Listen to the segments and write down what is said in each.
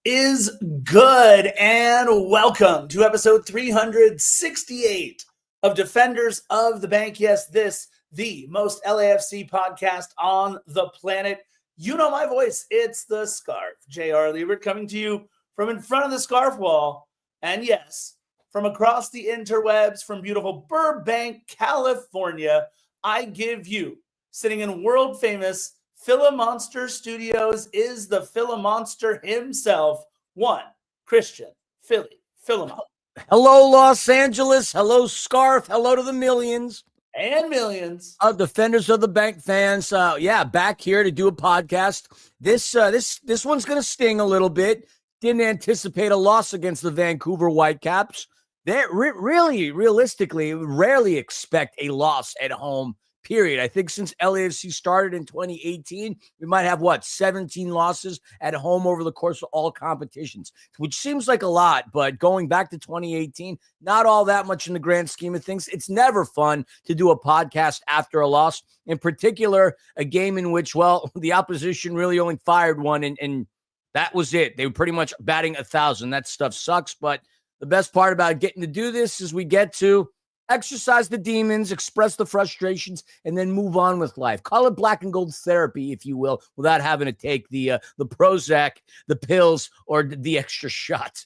is good? And welcome to episode 368 of Defenders of the Bank. Yes, this, the most LAFC podcast on the planet. You know my voice. It's the Scarf. J.R. Liebert coming to you from in front of the Scarf wall. And yes, from across the interwebs, from beautiful Burbank, California, I give you, sitting in world-famous Philomonster Studios, is the Philomonster himself, one Christian Philly Philemon. Hello, Los Angeles. Hello, Scarf. Hello to the millions and millions of Defenders of the Bank fans. Back here to do a podcast. This one's going to sting a little bit. Didn't anticipate a loss against the Vancouver Whitecaps. They realistically, rarely expect a loss at home. Period. I think since LAFC started in 2018, we might have, 17 losses at home over the course of all competitions, which seems like a lot, but going back to 2018, not all that much in the grand scheme of things. It's never fun to do a podcast after a loss, in particular, a game in which, the opposition really only fired one, and that was it. They were pretty much batting 1,000. That stuff sucks, but the best part about getting to do this is we get to exercise the demons, express the frustrations, and then move on with life. Call it black and gold therapy, if you will, without having to take the Prozac, the pills, or the extra shot.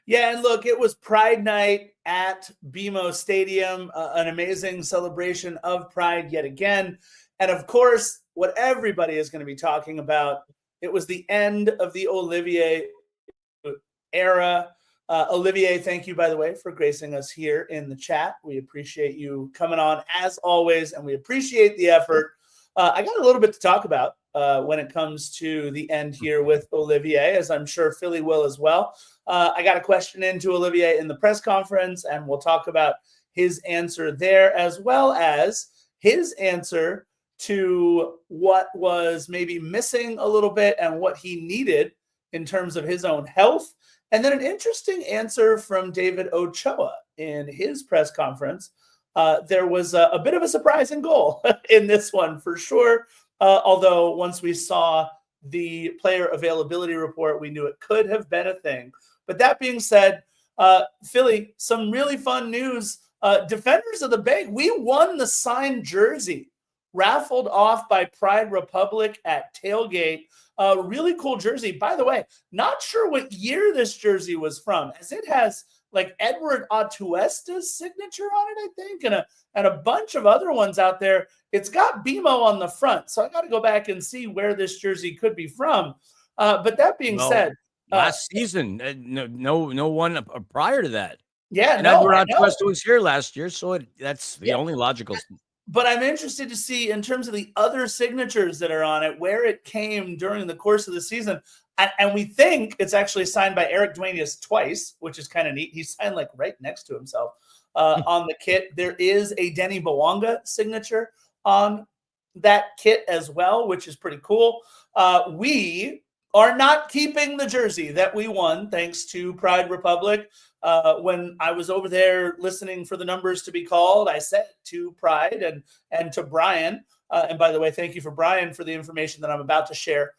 Yeah, and look, it was Pride Night at BMO Stadium, an amazing celebration of Pride yet again. And of course, what everybody is going to be talking about, it was the end of the Olivier era. Olivier, thank you, by the way, for gracing us here in the chat. We appreciate you coming on as always, and we appreciate the effort. I got a little bit to talk about when it comes to the end here with Olivier, as I'm sure Philly will as well. I got a question into Olivier in the press conference, and we'll talk about his answer there, as well as his answer to what was maybe missing a little bit and what he needed in terms of his own health. And then an interesting answer from David Ochoa in his press conference. There was a bit of a surprising goal in this one for sure. Although once we saw the player availability report, we knew it could have been a thing. But that being said, Philly, some really fun news. Defenders of the Bank, we won the signed jersey, raffled off by Pride Republic at Tailgate. A really cool jersey. By the way, not sure what year this jersey was from, as it has like Edward Atuesta's signature on it, I think, and a bunch of other ones out there. It's got BMO on the front, so I got to go back and see where this jersey could be from. But that being said, last season, no one prior to that. Yeah, and Edward Atuesta was here last year, so that's the only logical. But I'm interested to see, in terms of the other signatures that are on it, where it came during the course of the season. And we think it's actually signed by Eric Duenas twice, which is kind of neat. He's signed like right next to himself on the kit. There is a Denny Bawanga signature on that kit as well, which is pretty cool. We are not keeping the jersey that we won, thanks to Pride Republic. When I was over there listening for the numbers to be called, I said to Pride and to Brian, and by the way, thank you for Brian for the information that I'm about to share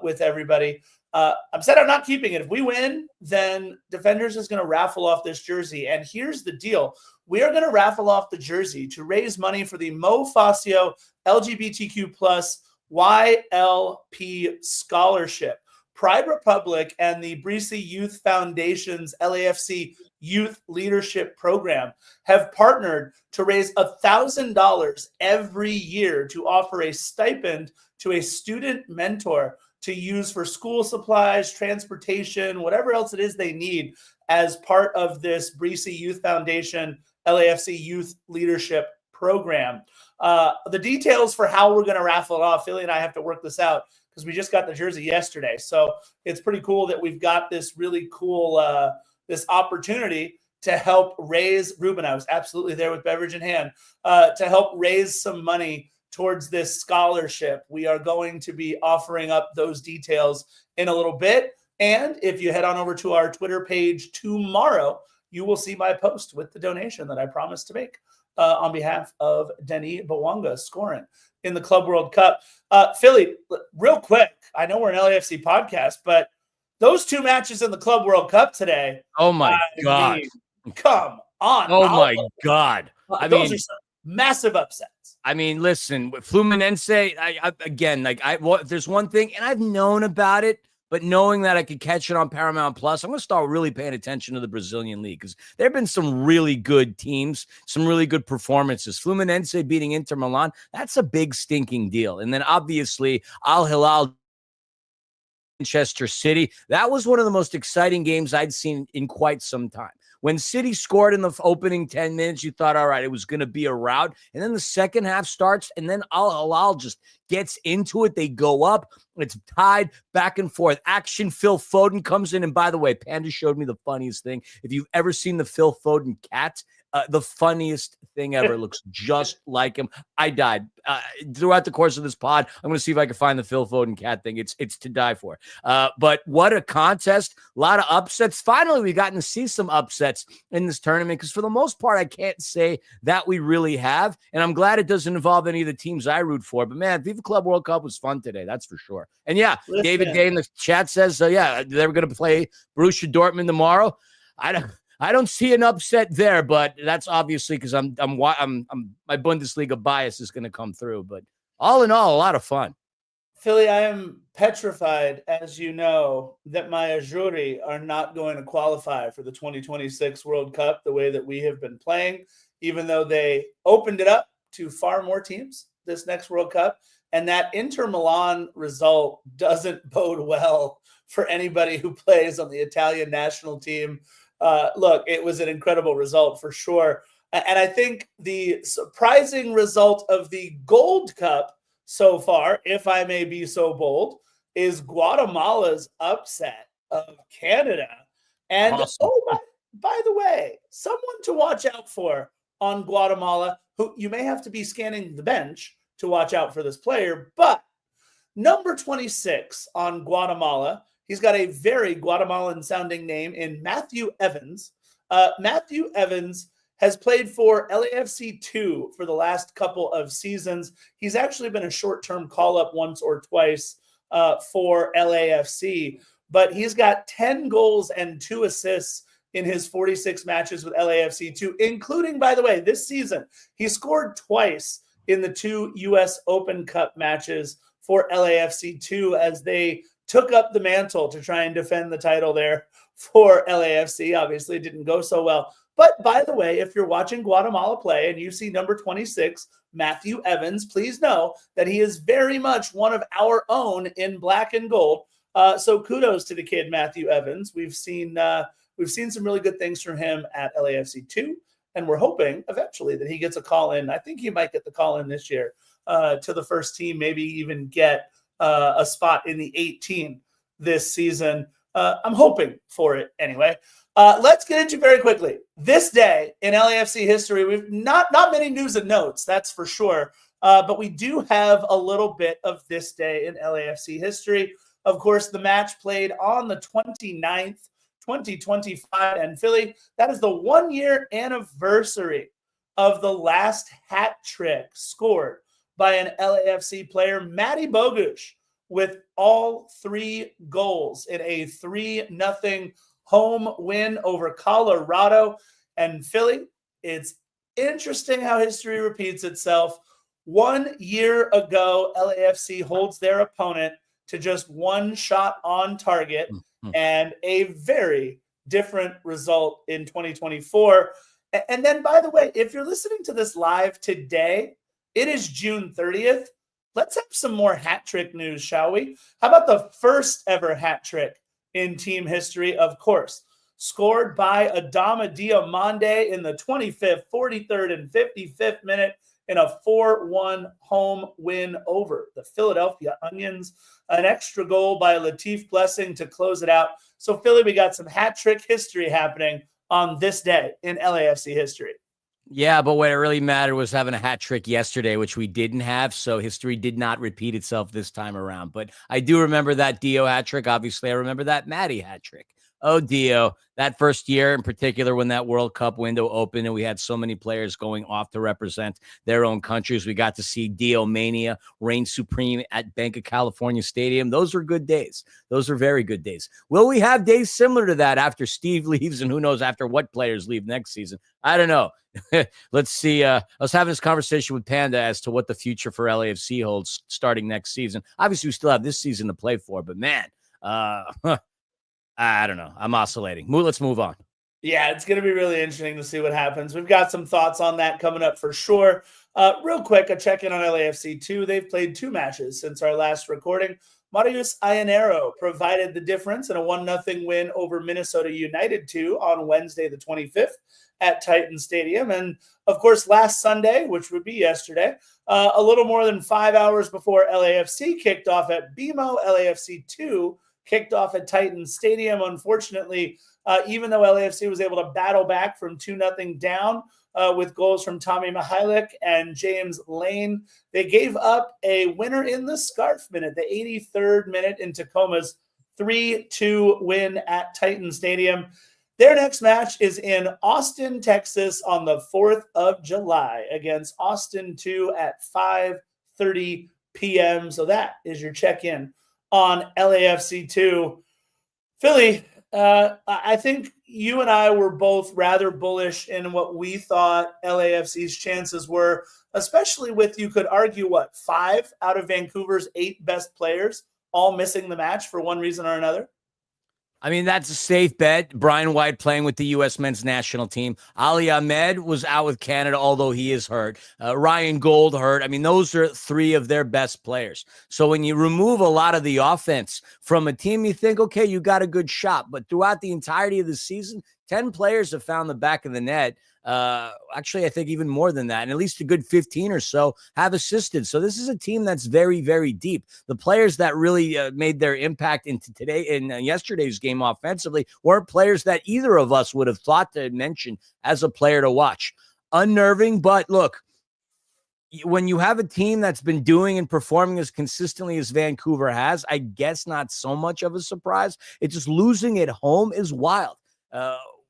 with everybody. I'm not keeping it. If we win, then Defenders is going to raffle off this jersey. And here's the deal. We are going to raffle off the jersey to raise money for the Mo Facio LGBTQ+ YLP scholarship. Pride Republic and the Breesy Youth Foundation's LAFC Youth Leadership Program have partnered to raise $1,000 every year to offer a stipend to a student mentor to use for school supplies, transportation, whatever else it is they need as part of this Breesy Youth Foundation LAFC Youth Leadership Program. The details for how we're going to raffle it off, Philly and I have to work this out, because we just got the jersey yesterday. So it's pretty cool that we've got this really cool this opportunity to help raise, Ruben, I was absolutely there with beverage in hand, to help raise some money towards this scholarship. We are going to be offering up those details in a little bit. And if you head on over to our Twitter page tomorrow, you will see my post with the donation that I promised to make on behalf of Denny Bawanga scoring in the Club World Cup. Philly, real quick, I know we're an LAFC podcast, but those two matches in the Club World Cup today. Oh my God. Mean, come on. Oh my God. Those are some massive upsets. I mean, listen, with Fluminense, there's one thing, and I've known about it, but knowing that I could catch it on Paramount Plus, I'm going to start really paying attention to the Brazilian league because there have been some really good teams, some really good performances. Fluminense beating Inter Milan, that's a big stinking deal. And then obviously Al Hilal, Manchester City, that was one of the most exciting games I'd seen in quite some time. When City scored in the opening 10 minutes, you thought, all right, it was going to be a rout. And then the second half starts, and then Al Hilal just gets into it. They go up. It's tied back and forth. Action. Phil Foden comes in. And by the way, Panda showed me the funniest thing. If you've ever seen the Phil Foden cat, the funniest thing ever. Looks just like him. I died. Throughout the course of this pod, I'm going to see if I can find the Phil Foden cat thing. It's to die for. But what a contest. A lot of upsets. Finally, we've gotten to see some upsets in this tournament because for the most part, I can't say that we really have. And I'm glad it doesn't involve any of the teams I root for. But man, Viva Club World Cup was fun today. That's for sure. And yeah, listen, David Day in the chat says, they're going to play Borussia Dortmund tomorrow. I don't see an upset there, but that's obviously because my Bundesliga bias is going to come through. But all in all, a lot of fun. Philly, I am petrified, as you know, that my Azzurri are not going to qualify for the 2026 World Cup the way that we have been playing, even though they opened it up to far more teams this next World Cup. And that Inter Milan result doesn't bode well for anybody who plays on the Italian national team. Look, it was an incredible result for sure. And I think the surprising result of the Gold Cup so far, if I may be so bold, is Guatemala's upset of Canada. And awesome. by the way, someone to watch out for on Guatemala, who you may have to be scanning the bench to watch out for this player, but number 26 on Guatemala, he's got a very Guatemalan-sounding name in Matthew Evans. Matthew Evans has played for LAFC 2 for the last couple of seasons. He's actually been a short-term call-up once or twice for LAFC, but he's got 10 goals and 2 assists in his 46 matches with LAFC 2, including, by the way, this season. He scored twice in the 2 U.S. Open Cup matches for LAFC 2 as they took up the mantle to try and defend the title there for LAFC. Obviously, it didn't go so well. But by the way, if you're watching Guatemala play and you see number 26, Matthew Evans, please know that he is very much one of our own in black and gold. So kudos to the kid, Matthew Evans. We've seen some really good things from him at LAFC 2, and we're hoping eventually that he gets a call in. I think he might get the call in this year to the first team, maybe even get a spot in the 18 this season. I'm hoping for it anyway. Let's get into very quickly. This day in LAFC history, we've not many news and notes, that's for sure. But we do have a little bit of this day in LAFC history. Of course, the match played on the 29th, 2025. And Philly, that is the 1-year anniversary of the last hat trick scored by an LAFC player, Matty Bogusz, with all 3 goals in a 3-0 home win over Colorado. And Philly, it's interesting how history repeats itself. 1 year ago, LAFC holds their opponent to just 1 shot on target, and a very different result in 2024. And then, by the way, if you're listening to this live today, it is June 30th. Let's have some more hat trick news, shall we? How about the first ever hat trick in team history? Of course, scored by Adama Diomande in the 25th, 43rd, and 55th minute in a 4-1 home win over the Philadelphia Onions. An extra goal by Latif Blessing to close it out. So, Philly, we got some hat trick history happening on this day in LAFC history. Yeah, but what it really mattered was having a hat trick yesterday, which we didn't have. So history did not repeat itself this time around. But I do remember that Dio hat trick. Obviously, I remember that Matty hat trick. Oh, Dio, that first year in particular, when that World Cup window opened and we had so many players going off to represent their own countries, we got to see Dio Mania reign supreme at Bank of California Stadium. Those were good days. Those are very good days. Will we have days similar to that after Steve leaves, and who knows after what players leave next season? I don't know. Let's see. I was having this conversation with Panda as to what the future for LAFC holds starting next season. Obviously, we still have this season to play for, but man, I don't know. I'm oscillating. Let's move on. Yeah, it's going to be really interesting to see what happens. We've got some thoughts on that coming up for sure. Real quick, a check-in on LAFC 2. They've played 2 matches since our last recording. Marius Ayanero provided the difference in a 1-0 win over Minnesota United 2 on Wednesday the 25th at Titan Stadium. And, of course, last Sunday, which would be yesterday, a little more than 5 hours before LAFC kicked off at BMO, LAFC 2 kicked off at Titan Stadium. Unfortunately, even though LAFC was able to battle back from 2-0 down with goals from Tommy Mihailik and James Lane, they gave up a winner in the scarf minute, the 83rd minute in Tacoma's 3-2 win at Titan Stadium. Their next match is in Austin, Texas on the 4th of July against Austin 2 at 5:30 p.m. So that is your check-in on LAFC 2. Philly, I think you and I were both rather bullish in what we thought LAFC's chances were, especially with, you could argue, 5 out of Vancouver's 8 best players all missing the match for one reason or another? I mean, that's a safe bet. Brian White playing with the U.S. men's national team. Ali Ahmed was out with Canada, although he is hurt. Ryan Gold hurt. I mean, those are 3 of their best players. So when you remove a lot of the offense from a team, you think, okay, you got a good shot. But throughout the entirety of the season, 10 players have found the back of the net. Actually, I think even more than that, and at least a good 15 or so have assisted. So this is a team that's very, very deep. The players that really made their impact in yesterday's game offensively weren't players that either of us would have thought to mention as a player to watch. Unnerving, but look, when you have a team that's been doing and performing as consistently as Vancouver has, I guess not so much of a surprise. It's just losing at home is wild.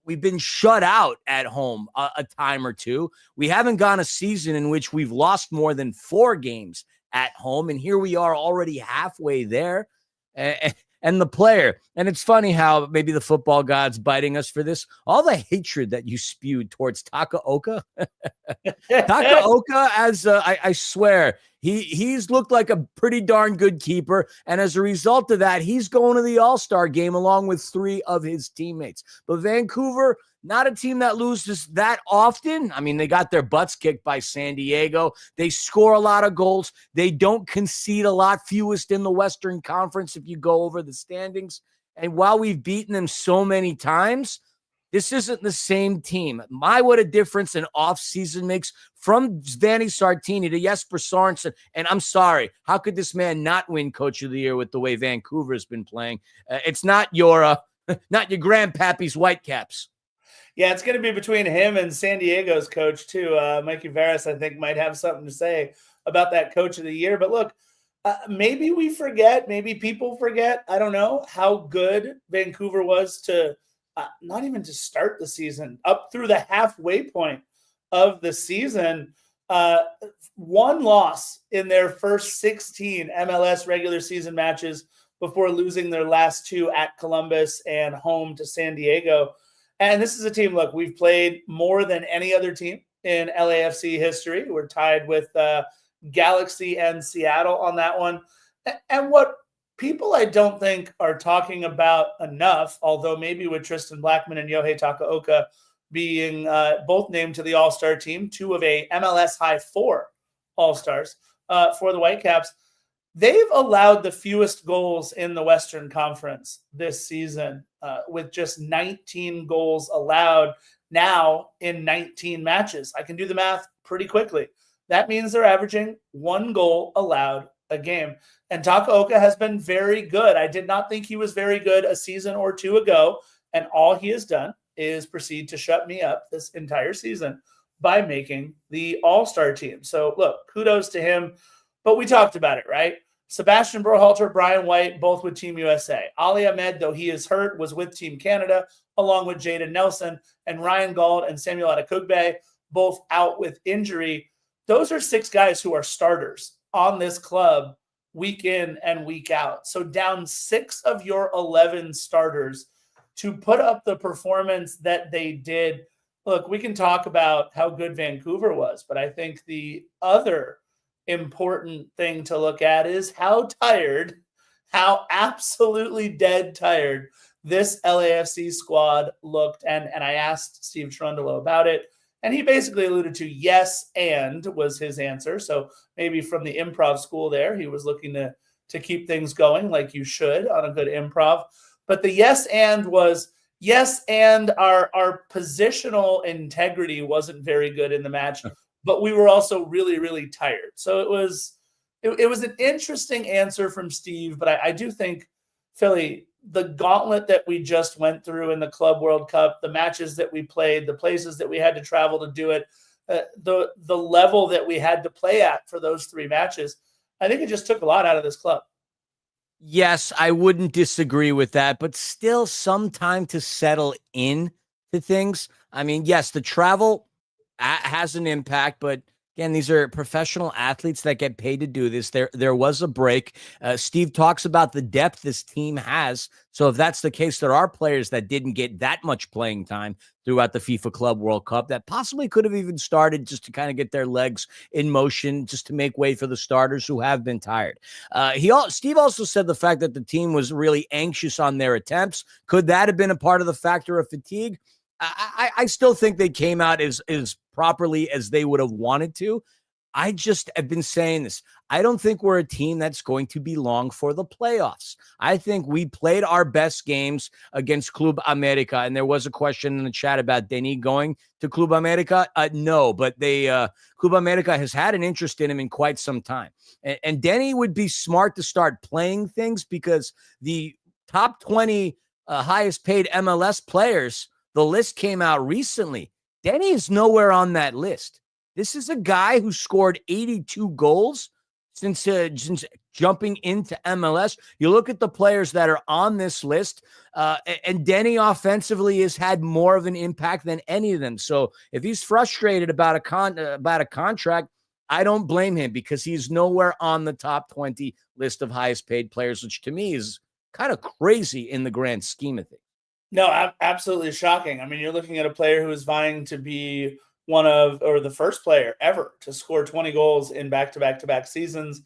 We've been shut out at home a time or two. We haven't gone a season in which we've lost more than 4 games at home. And here we are already halfway there. And the player, and it's funny how maybe the football god's biting us for this. All the hatred that you spewed towards Takaoka. Takaoka, as I swear, he's looked like a pretty darn good keeper. And as a result of that, he's going to the All-Star game along with 3 of his teammates. But Vancouver, not a team that loses that often. I mean, they got their butts kicked by San Diego. They score a lot of goals. They don't concede a lot, fewest in the Western Conference if you go over the standings. And while we've beaten them so many times, this isn't the same team. What a difference an offseason makes from Vanni Sartini to Jesper Sorensen. And I'm sorry, how could this man not win Coach of the Year with the way Vancouver's been playing? It's not your grandpappy's Whitecaps. Yeah, it's going to be between him and San Diego's coach, too. Mikey Veras, I think, might have something to say about that Coach of the Year. But look, maybe we forget, maybe people forget, I don't know, how good Vancouver was to not even to start the season, up through the halfway point of the season. 1 loss in their first 16 MLS regular season matches before losing their last 2 at Columbus and home to San Diego. And this is a team, look, we've played more than any other team in LAFC history. We're tied with Galaxy and Seattle on that one. And what people I don't think are talking about enough, although maybe with Tristan Blackman and Yohei Takaoka being both named to the All-Star team, 2 of a MLS high 4 All-Stars for the Whitecaps, they've allowed the fewest goals in the Western Conference this season, with just 19 goals allowed now in 19 matches. I can do the math pretty quickly. That means they're averaging 1 goal allowed a game. And Takaoka has been very good. I did not think he was very good a season or 2 ago, and all he has done is proceed to shut me up this entire season by making the All-Star team. So, look, kudos to him. But we talked about it, right? Sebastian Berhalter, Brian White, both with Team USA. Ali Ahmed, though he is hurt, was with Team Canada, along with Jaden Nelson, and Ryan Gauld and Samuel Adekugbe, both out with injury. Those are 6 guys who are starters on this club week in and week out. So down 6 of your 11 starters to put up the performance that they did. Look, we can talk about how good Vancouver was, but I think the other important thing to look at is how absolutely dead tired this LAFC squad looked. And I asked Steve Cherundolo about it, and he basically alluded to yes and was his answer. So maybe from the improv school there, he was looking to keep things going like you should on a good improv. But the yes and was yes, and our positional integrity wasn't very good in the match, but we were also really, really tired. So it was an interesting answer from Steve, but I do think, Philly, the gauntlet that we just went through in the Club World Cup, the matches that we played, the places that we had to travel to do it, the level that we had to play at for those 3 matches, I think it just took a lot out of this club. Yes, I wouldn't disagree with that, but still some time to settle in to things. I mean, yes, the travel has an impact, but again, these are professional athletes that get paid to do this. There was a break. Steve talks about the depth this team has. So if that's the case, there are players that didn't get that much playing time throughout the FIFA Club World Cup that possibly could have even started just to kind of get their legs in motion, just to make way for the starters who have been tired. Steve also said the fact that the team was really anxious on their attempts. Could that have been a part of the factor of fatigue? I still think they came out as properly as they would have wanted to. I just have been saying this. I don't think we're a team that's going to be long for the playoffs. I think we played our best games against Club America, and there was a question in the chat about Denis going to Club America. No, but Club America has had an interest in him in quite some time. And Denis would be smart to start playing things, because the top 20 highest paid MLS players, the list came out recently. Denis is nowhere on that list. This is a guy who scored 82 goals since jumping into MLS. You look at the players that are on this list, and Denis offensively has had more of an impact than any of them. So if he's frustrated about a contract, I don't blame him, because he's nowhere on the top 20 list of highest paid players, which to me is kind of crazy in the grand scheme of things. No, absolutely shocking. I mean, you're looking at a player who is vying to be the first player ever to score 20 goals in back-to-back seasons.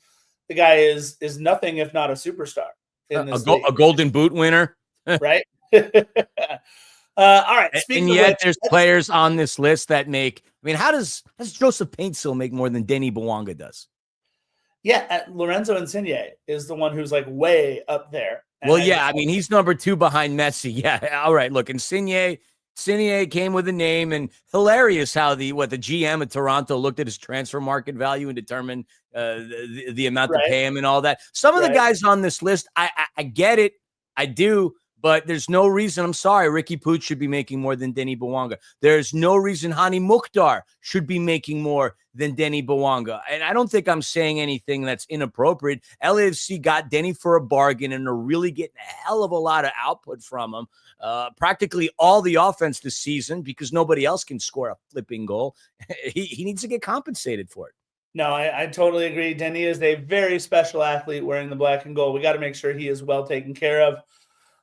The guy is nothing if not a superstar in this league. A Golden Boot winner, right? All right. And yet there's players on this list that make. I mean, how does Joseph Paintsil make more than Denis Bouanga does? Yeah, Lorenzo Insigne is the one who's like way up there. Well, yeah, I mean, he's number 2 behind Messi. Yeah, all right. Look, Insigne came with a name, and hilarious how the GM of Toronto looked at his transfer market value and determined the amount to pay him and all that. Some of the guys on this list, I get it, I do, but there's no reason. I'm sorry, Ricky Puig should be making more than Denis Bouanga. There's no reason Hani Mukhtar should be making more than Denis Bouanga. And I don't think I'm saying anything that's inappropriate. LAFC got Denis for a bargain, and are really getting a hell of a lot of output from him. Practically all the offense this season, because nobody else can score a flipping goal. He needs to get compensated for it. No, I totally agree. Denis is a very special athlete wearing the black and gold. We got to make sure he is well taken care of.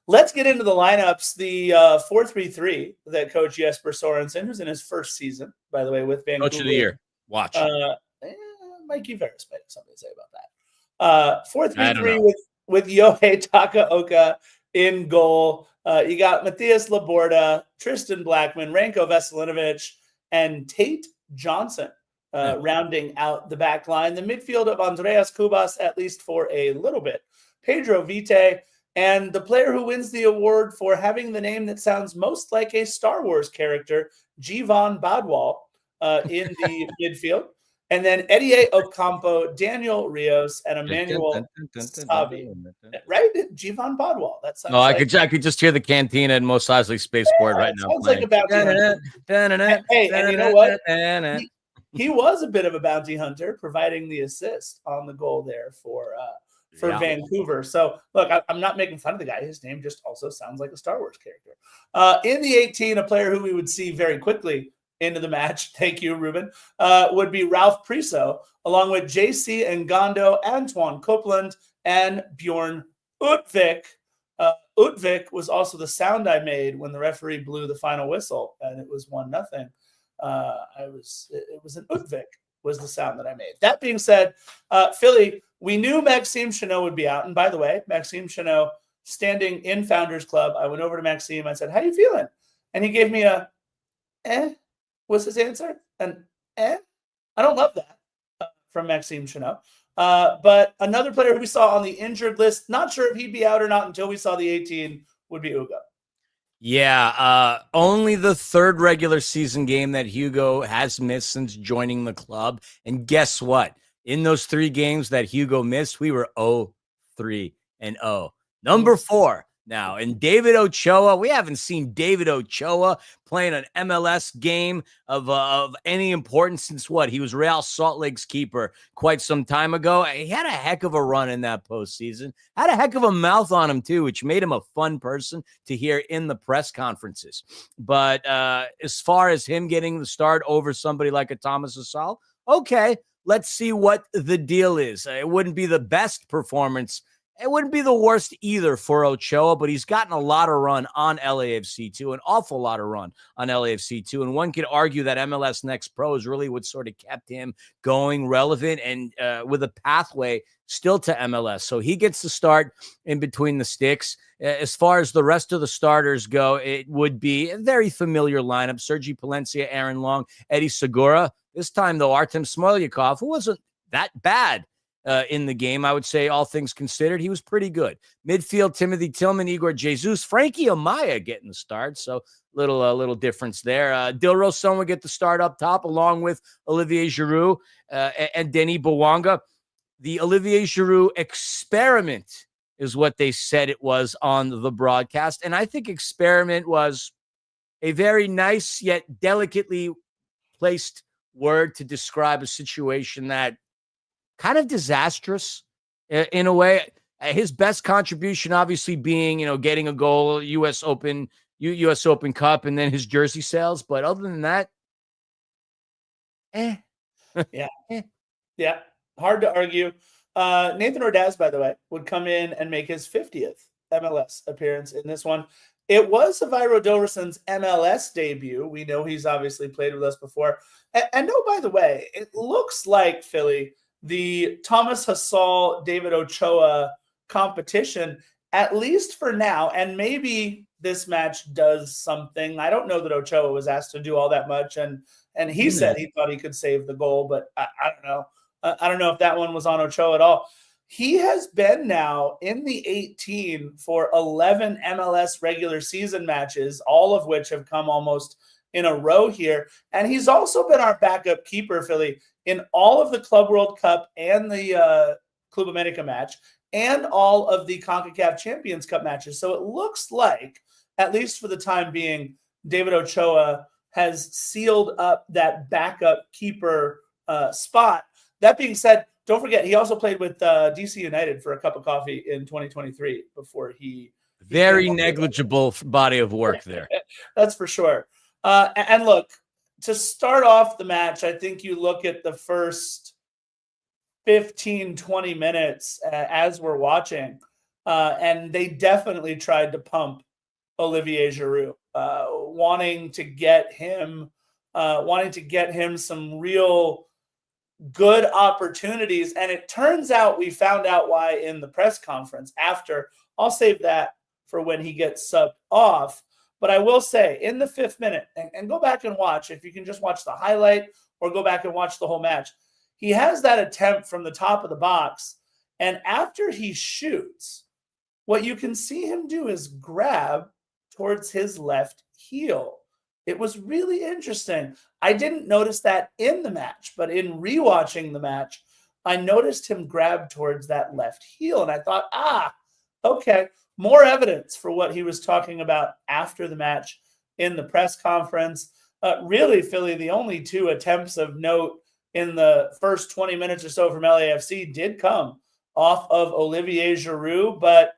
Let's get into the lineups. The 4-3-3 that Coach Jesper Sorensen, who's in his first season, by the way, with Vancouver. Coach of the year. Watch. Mikey Veras might have something to say about that. 4-3-3 with Yohei Takaoka in goal. You got Matthias Laborda, Tristan Blackman, Ranko Veselinovic, and Tate Johnson rounding out the back line. The midfield of Andreas Kubas, at least for a little bit. Pedro Vite, and the player who wins the award for having the name that sounds most like a Star Wars character, Jivan Badwal, in the midfield. And then Eddie Ocampo, Daniel Rios, and Emmanuel Savi. Right? Jivan Badwal. That sounds I could just hear the cantina in Mos Eisley Spaceport right now. Sounds like a bounty hunter. Hey, and you know what? He was a bit of a bounty hunter, providing the assist on the goal there for for Yeah. Vancouver. So, look, I'm not making fun of the guy. His name just also sounds like a Star Wars character. In the 18, a player who we would see very quickly into the match, thank you, Ruben, would be Ralph Priso, along with JC Ngondo, Antoine Copeland, and Bjorn Utvik. Utvik was also the sound I made when the referee blew the final whistle, and it was 1-0. It was an Utvik was the sound that I made. That being said, Philly, we knew Maxime Chanot would be out. And by the way, Maxime Chanot, standing in Founders Club, I went over to Maxime. I said, how you feeling? And he gave me a, was his answer. And I don't love that from Maxime Chanot. But another player we saw on the injured list, not sure if he'd be out or not until we saw the 18, would be Ugo. Yeah, only the third regular season game that Hugo has missed since joining the club. And guess what? In those 3 games that Hugo missed, we were 0-3-0. Number 4 now. And David Ochoa, we haven't seen David Ochoa playing an MLS game of any importance since what? He was Real Salt Lake's keeper quite some time ago. He had a heck of a run in that postseason. Had a heck of a mouth on him, too, which made him a fun person to hear in the press conferences. But as far as him getting the start over somebody like a Thomas Asal, okay, let's see what the deal is. It wouldn't be the best performance. It wouldn't be the worst either for Ochoa, but he's gotten a lot of run on LAFC too, an awful lot of run on LAFC too. And one could argue that MLS Next Pro is really what sort of kept him going relevant and with a pathway still to MLS. So he gets to start in between the sticks. As far as the rest of the starters go, it would be a very familiar lineup. Sergi Palencia, Aaron Long, Eddie Segura. This time, though, Artem Smolyakov, who wasn't that bad in the game, I would say, all things considered, he was pretty good. Midfield, Timothy Tillman, Igor Jesus, Frankie Amaya getting the start, so little difference there. Dilrosun would get the start up top, along with Olivier Giroud and Denis Bouanga. The Olivier Giroud experiment is what they said it was on the broadcast, and I think experiment was a very nice yet delicately placed word to describe a situation that kind of disastrous in a way. His best contribution obviously being, getting a goal, US Open Cup, and then his jersey sales. But other than that, Yeah. Hard to argue. Nathan Ordaz, by the way, would come in and make his 50th MLS appearance in this one. It was Saviro Dilrosun's MLS debut. We know he's obviously played with us before. And by the way, it looks like, Philly, the Thomas Hasal, David Ochoa competition, at least for now, and maybe this match does something. I don't know that Ochoa was asked to do all that much, and he said he thought he could save the goal, but I don't know. I don't know if that one was on Ochoa at all. He has been now in the 18 for 11 MLS regular season matches, all of which have come almost in a row here. And he's also been our backup keeper, Philly, in all of the Club World Cup and the Club America match and all of the CONCACAF Champions Cup matches. So it looks like, at least for the time being, David Ochoa has sealed up that backup keeper spot. That being said, don't forget, he also played with DC United for a cup of coffee in 2023 before he very negligible body of work there. That's for sure. And look, to start off the match, I think you look at the first 15, 20 minutes as we're watching, and they definitely tried to pump Olivier Giroud, wanting to get him some real good opportunities. And it turns out we found out why in the press conference after. I'll save that for when he gets subbed off. But I will say, in the 5th minute, and go back and watch, if you can just watch the highlight or go back and watch the whole match, he has that attempt from the top of the box. And after he shoots, what you can see him do is grab towards his left heel. It was really interesting. I didn't notice that in the match, but in rewatching the match, I noticed him grab towards that left heel. And I thought, okay, more evidence for what he was talking about after the match in the press conference. Really, Philly, the only 2 attempts of note in the first 20 minutes or so from LAFC did come off of Olivier Giroud, but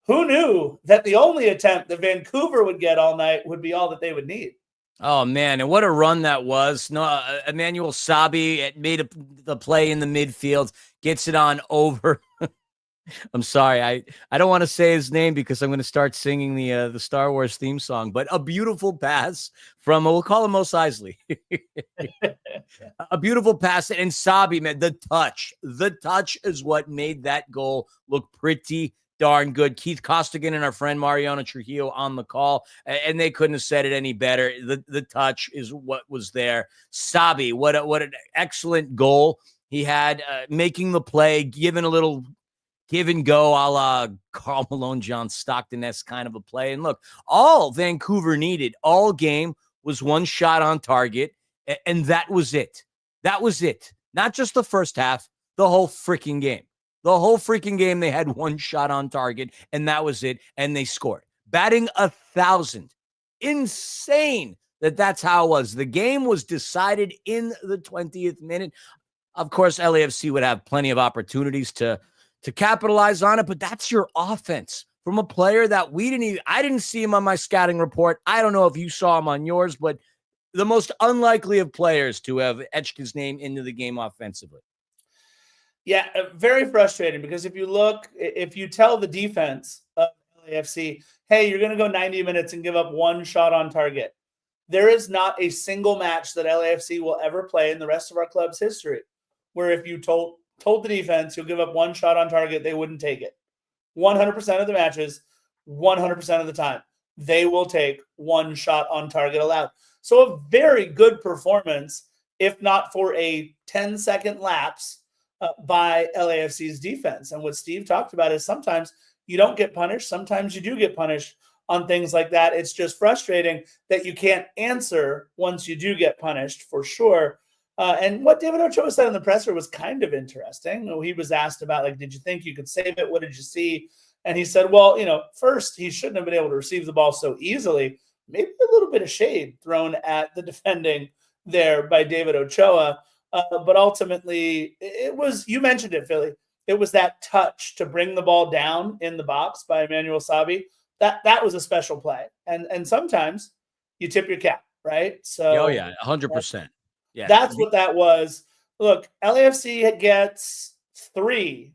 who knew that the only attempt that Vancouver would get all night would be all that they would need? Oh, man, and what a run that was. No, Emmanuel Sabi made the play in the midfield, gets it on over. I'm sorry. I don't want to say his name because I'm going to start singing the Star Wars theme song, but a beautiful pass from, we'll call him Mos Eisley. A beautiful pass. And Sabi, man, the touch is what made that goal look pretty darn good. Keith Costigan and our friend Mariano Trujillo on the call, and they couldn't have said it any better. The touch is what was there. Sabi, what an excellent goal he had, making the play, giving a little give and go a la Karl Malone, John Stockton-esque kind of a play. And look, all Vancouver needed all game was one shot on target, and that was it. That was it. Not just the first half, the whole freaking game. The whole freaking game, they had one shot on target, and that was it, and they scored. Batting 1,000. Insane that's how it was. The game was decided in the 20th minute. Of course, LAFC would have plenty of opportunities to capitalize on it, but that's your offense from a player that I didn't see him on my scouting report. I don't know if you saw him on yours, but the most unlikely of players to have etched his name into the game offensively. Yeah, very frustrating because if you tell the defense of LAFC, hey, you're going to go 90 minutes and give up one shot on target, there is not a single match that LAFC will ever play in the rest of our club's history where if you told the defense you'll give up one shot on target, they wouldn't take it. 100% of the matches, 100% of the time, they will take one shot on target allowed. So a very good performance, if not for a 10-second lapse by LAFC's defense. And what Steve talked about is sometimes you don't get punished. Sometimes you do get punished on things like that. It's just frustrating that you can't answer once you do get punished, for sure. And what David Ochoa said in the presser was kind of interesting. He was asked about, like, did you think you could save it? What did you see? And he said, well, first, he shouldn't have been able to receive the ball so easily. Maybe a little bit of shade thrown at the defending there by David Ochoa. But ultimately, it was, you mentioned it, Philly, it was that touch to bring the ball down in the box by Emmanuel Sabi. That was a special play. And sometimes you tip your cap, right? So, oh, yeah, 100%. Yeah, that's what that was. Look, LAFC gets three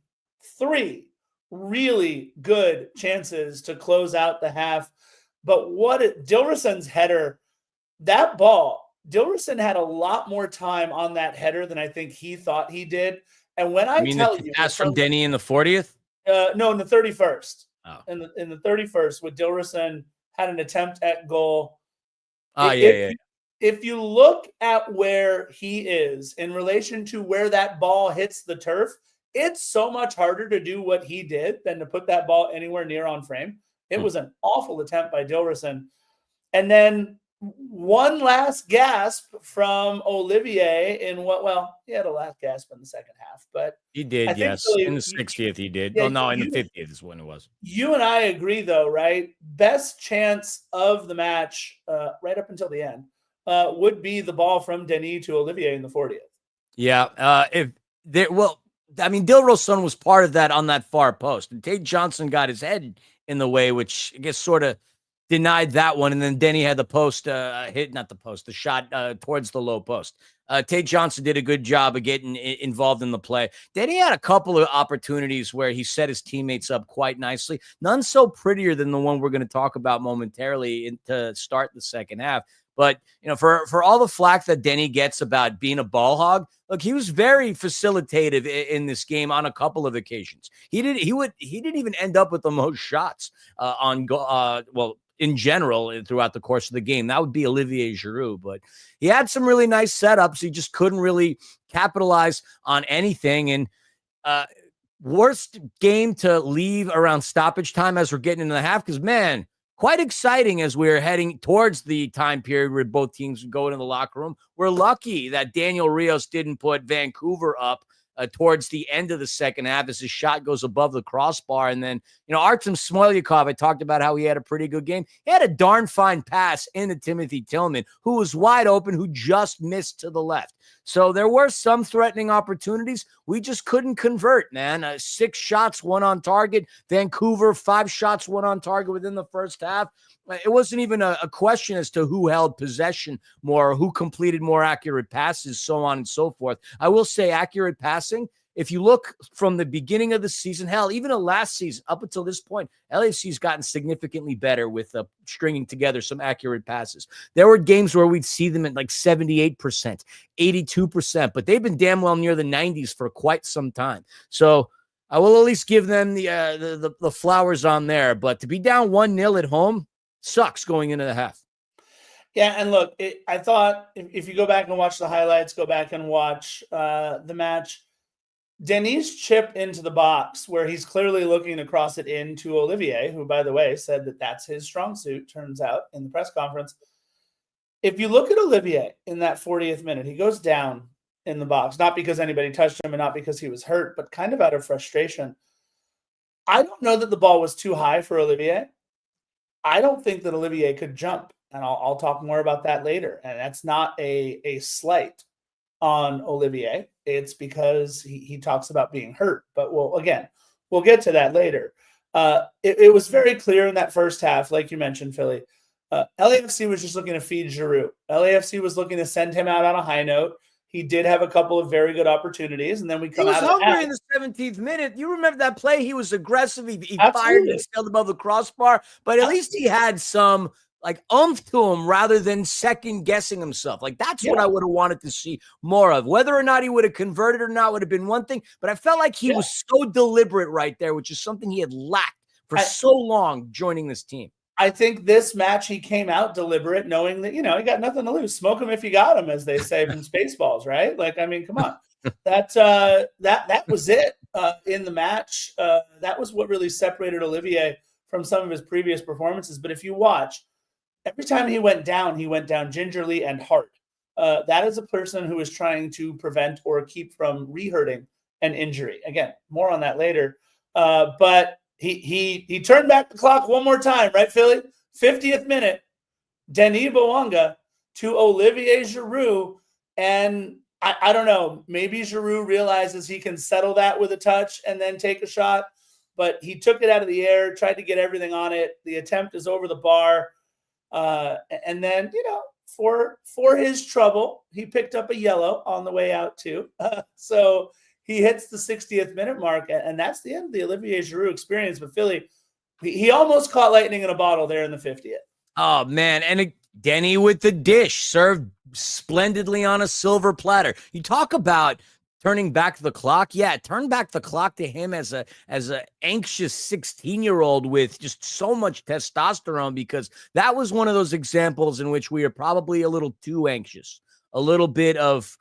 really good chances to close out the half. But Dilrisson's header, that ball, Dilrisson had a lot more time on that header than I think he thought he did. And when I tell you, pass from Denny in the 40th? No, in the 31st. Oh. In the 31st, with Dilrisson had an attempt at goal. If you look at where he is in relation to where that ball hits the turf, it's so much harder to do what he did than to put that ball anywhere near on frame. It was an awful attempt by Dilrisson. And then one last gasp from Olivier he had a last gasp in the second half, but he did, yes. In the 60th, he did. Yeah, in the 50th is when it was. You and I agree, though, right? Best chance of the match, right up until the end, would be the ball from Denis to Olivier in the 40th. Yeah, Dilrosson was part of that on that far post, and Tate Johnson got his head in the way, which I guess sort of denied that one, and then Denny had the shot towards the low post. Tate Johnson did a good job of getting involved in the play. Denny had a couple of opportunities where he set his teammates up quite nicely. None so prettier than the one we're going to talk about momentarily to start the second half. But, for all the flack that Denny gets about being a ball hog, look, he was very facilitative in this game on a couple of occasions. He didn't even end up with the most shots in general throughout the course of the game. That would be Olivier Giroud, but he had some really nice setups. He just couldn't really capitalize on anything. And worst game to leave around stoppage time as we're getting into the half, because, man, quite exciting as we're heading towards the time period where both teams go into the locker room. We're lucky that Daniel Rios didn't put Vancouver up towards the end of the second half as his shot goes above the crossbar. And then, Artem Smolyakov, I talked about how he had a pretty good game. He had a darn fine pass into Timothy Tillman, who was wide open, who just missed to the left. So there were some threatening opportunities. We just couldn't convert, man. 6 shots, 1 on target. Vancouver, 5 shots, 1 on target within the first half. It wasn't even a question as to who held possession more, who completed more accurate passes, so on and so forth. I will say accurate passing, if you look from the beginning of the season, hell, even the last season, up until this point, LAFC's gotten significantly better with stringing together some accurate passes. There were games where we'd see them at like 78%, 82%, but they've been damn well near the 90s for quite some time. So I will at least give them the flowers on there. But to be down 1-0 at home sucks going into the half. Yeah, and look, I thought if you go back and watch the highlights, go back and watch the match, Denis' chip into the box where he's clearly looking to cross it into Olivier, who, by the way, said that that's his strong suit, turns out, in the press conference. If you look at Olivier in that 40th minute, he goes down in the box, not because anybody touched him and not because he was hurt, but kind of out of frustration. I don't know that the ball was too high for Olivier. I don't think that Olivier could jump, and I'll talk more about that later. And that's not a slight on Olivier. It's because he talks about being hurt. But we'll get to that later. It was very clear in that first half, like you mentioned, Philly. LAFC was just looking to feed Giroud. LAFC was looking to send him out on a high note. He did have a couple of very good opportunities, and then we come out. He was hungry in the 17th minute. You remember that play? He was aggressive. He fired and sailed above the crossbar, but at least he had some oomph to him rather than second guessing himself. That's what I would have wanted to see more of. Whether or not he would have converted or not would have been one thing, but I felt like he was so deliberate right there, which is something he had lacked for so long joining this team. I think this match he came out deliberate, knowing that, he got nothing to lose. Smoke him if you got him, as they say from Spaceballs, right? Come on. That was it in the match. That was what really separated Olivier from some of his previous performances. But if you watch, every time he went down gingerly and hard. That is a person who is trying to prevent or keep from re-hurting an injury. Again, more on that later. But he turned back the clock one more time, right, Philly? 50th minute, Denis Bouanga to Olivier Giroud. And I don't know, maybe Giroud realizes he can settle that with a touch and then take a shot. But he took it out of the air, tried to get everything on it. The attempt is over the bar. And then, for his trouble, he picked up a yellow on the way out too. So he hits the 60th minute mark, and that's the end of the Olivier Giroud experience. But Philly, he almost caught lightning in a bottle there in the 50th. Oh, man. And Denny with the dish, served splendidly on a silver platter. You talk about turning back the clock. Yeah, turn back the clock to him as a anxious 16-year-old with just so much testosterone, because that was one of those examples in which we are probably a little too anxious. A little bit of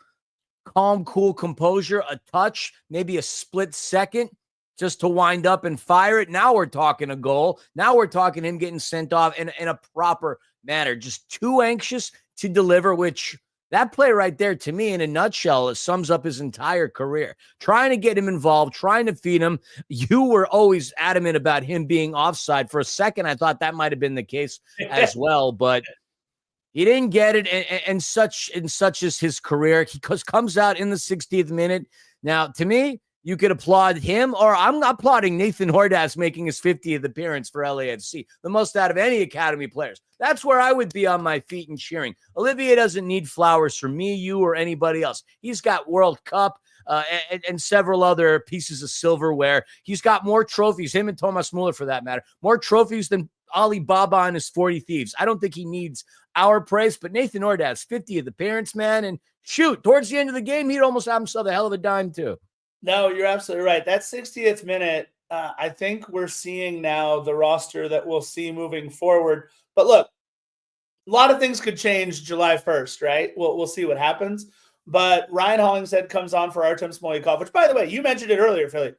calm, cool composure, a touch, maybe a split second just to wind up and fire it. Now we're talking a goal. Now we're talking him getting sent off in a proper manner. Just too anxious to deliver, which that play right there, to me, in a nutshell, it sums up his entire career. Trying to get him involved, trying to feed him. You were always adamant about him being offside. For a second, I thought that might have been the case as well, but he didn't get it, and such is his career. He comes out in the 60th minute. Now, to me, you could applaud him, or I'm applauding Nathan Hordas making his 50th appearance for LAFC, the most out of any academy players. That's where I would be on my feet and cheering. Olivier doesn't need flowers from me, you, or anybody else. He's got World Cup and several other pieces of silverware. He's got more trophies, him and Thomas Muller for that matter, more trophies than Alibaba and his 40 Thieves. I don't think he needs our praise, but Nathan Hordas, 50th appearance, man, and shoot, towards the end of the game, he'd almost have himself a hell of a dime too. No, you're absolutely right. That 60th minute, I think we're seeing now the roster that we'll see moving forward. But look, a lot of things could change July 1st, right? We'll see what happens. But Ryan Hollingshead comes on for Artem Smolyakov, which, by the way, you mentioned it earlier, Philly.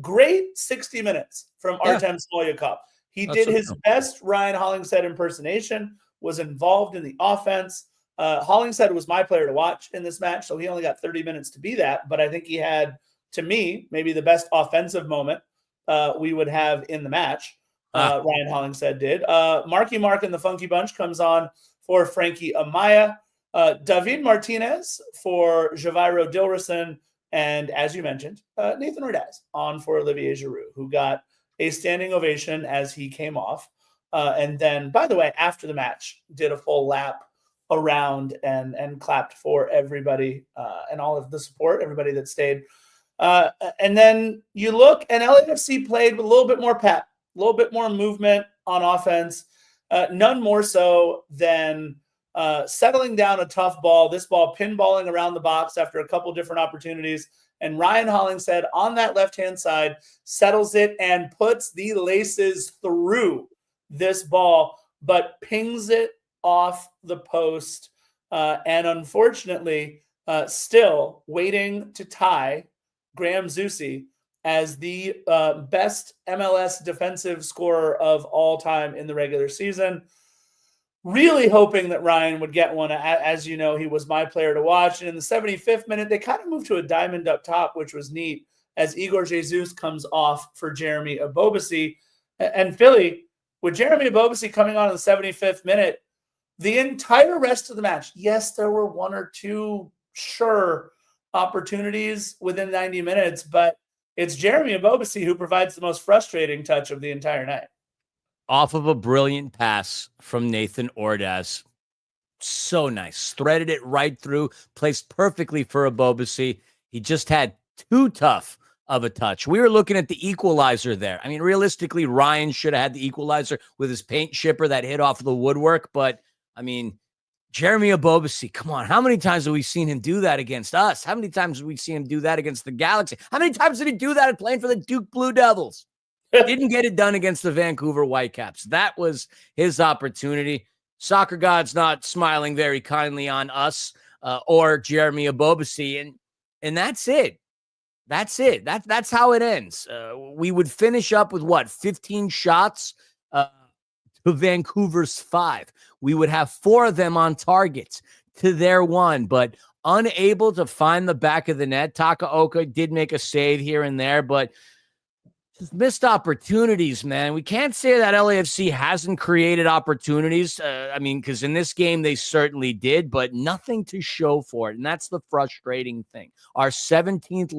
Great 60 minutes from Artem Smolyakov. He did his best Ryan Hollingshead impersonation, was involved in the offense. Hollingshead was my player to watch in this match, so he only got 30 minutes to be that, but I think he had to me, maybe the best offensive moment we would have in the match. Ryan Hollingshead did. Marky Mark and the Funky Bunch comes on for Frankie Amaya. David Martinez for Javiro Dillerson. And as you mentioned, Nathan Rudaz on for Olivier Giroud, who got a standing ovation as he came off. And then, by the way, after the match, did a full lap around and clapped for everybody and all of the support, everybody that stayed. And then you look, and LAFC played with a little bit more pep, a little bit more movement on offense, none more so than settling down a tough ball, this ball pinballing around the box after a couple different opportunities. And Ryan Hollingshead on that left-hand side settles it and puts the laces through this ball, but pings it off the post. And unfortunately, still waiting to tie Graham Zusi as the best MLS defensive scorer of all time in the regular season. Really hoping that Ryan would get one. As you know, he was my player to watch. And in the 75th minute, they kind of moved to a diamond up top, which was neat, as Igor Jesus comes off for Jeremy Ebobisse. And Philly, with Jeremy Ebobisse coming on in the 75th minute, the entire rest of the match, yes, there were one or two, sure, opportunities within 90 minutes, but it's Jeremy Ebobisse who provides the most frustrating touch of the entire night. Off of a brilliant pass from Nathan Ordaz. So nice. Threaded it right through, placed perfectly for Ebobisse. He just had too tough of a touch. We were looking at the equalizer there. I mean, realistically, Ryan should have had the equalizer with his paint chipper that hit off the woodwork. But, I mean, Jeremy Ebobisse, come on. How many times have we seen him do that against us? How many times have we seen him do that against the Galaxy? How many times did he do that playing for the Duke Blue Devils? Didn't get it done against the Vancouver Whitecaps. That was his opportunity. Soccer God's not smiling very kindly on us or Jeremy Ebobisse, and that's it. That's it. That's how it ends. We would finish up with, 15 shots to Vancouver's 5. We would have 4 of them on target to their 1, but unable to find the back of the net. Takaoka did make a save here and there, but just missed opportunities, man. We can't say that LAFC hasn't created opportunities. Because in this game, they certainly did, but nothing to show for it. And that's the frustrating thing. Our 18th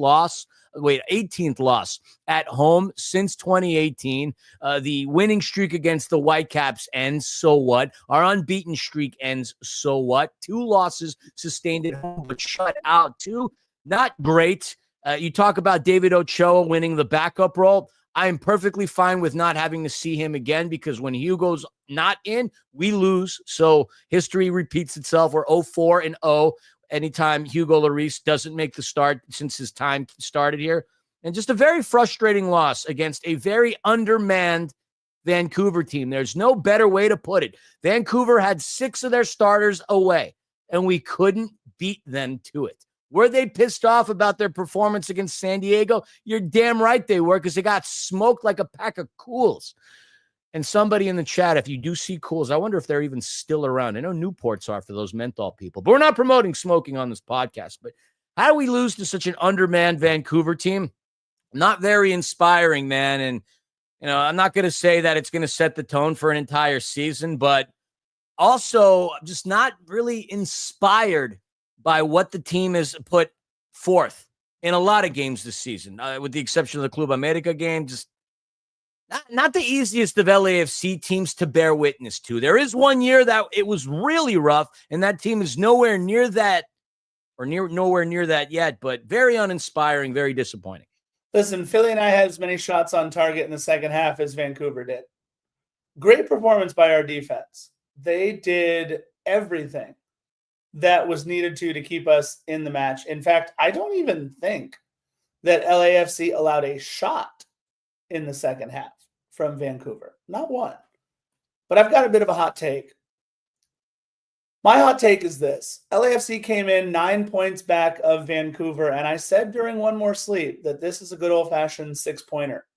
loss at home since 2018. The winning streak against the Whitecaps ends, so what? Our unbeaten streak ends, so what? 2 losses sustained at home, but shut out 2. Not great. You talk about David Ochoa winning the backup role. I am perfectly fine with not having to see him again, because when Hugo's not in, we lose. So history repeats itself. We're 0-4-0 anytime Hugo Lloris doesn't make the start since his time started here. And just a very frustrating loss against a very undermanned Vancouver team. There's no better way to put it. Vancouver had 6 of their starters away, and we couldn't beat them to it. Were they pissed off about their performance against San Diego? You're damn right they were, because they got smoked like a pack of Cools. And somebody in the chat, if you do see Cools, I wonder if they're even still around. I know Newports are for those menthol people, but we're not promoting smoking on this podcast. But how do we lose to such an undermanned Vancouver team? Not very inspiring, man. And, I'm not going to say that it's going to set the tone for an entire season, but also just not really inspired by what the team has put forth in a lot of games this season, with the exception of the Club America game. Just not the easiest of LAFC teams to bear witness to. There is one year that it was really rough, and that team is nowhere near that yet, but very uninspiring, very disappointing. Listen, Philly and I had as many shots on target in the second half as Vancouver did. Great performance by our defense. They did everything that was needed to keep us in the match. In fact, I don't even think that LAFC allowed a shot in the second half from Vancouver. Not one. But I've got a bit of a hot take. My hot take is this. LAFC came in 9 points back of Vancouver, and I said during One More Sleep that this is a good old-fashioned 6-pointer.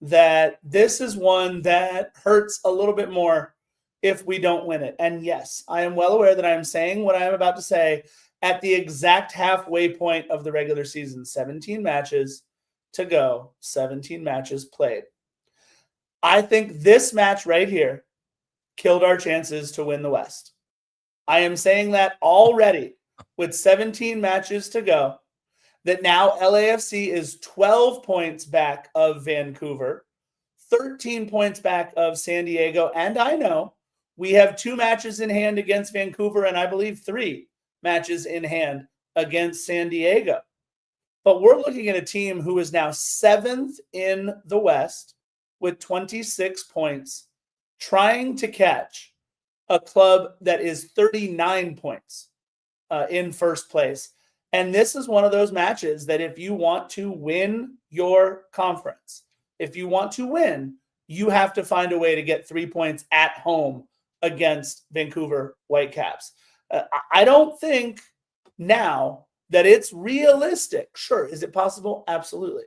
That this is one that hurts a little bit more if we don't win it. And yes, I am well aware that I am saying what I am about to say, at the exact halfway point of the regular season. 17 matches to go, 17 matches played. I think this match right here killed our chances to win the West. I am saying that already with 17 matches to go, that now LAFC is 12 points back of Vancouver, 13 points back of San Diego. And I know we have 2 matches in hand against Vancouver, and I believe 3 matches in hand against San Diego. But we're looking at a team who is now 7th in the West with 26 points, trying to catch a club that is 39 points in first place. And this is one of those matches that if you want to win your conference, if you want to win, you have to find a way to get 3 points at home against Vancouver Whitecaps. I don't think now that it's realistic. Sure, is it possible? Absolutely.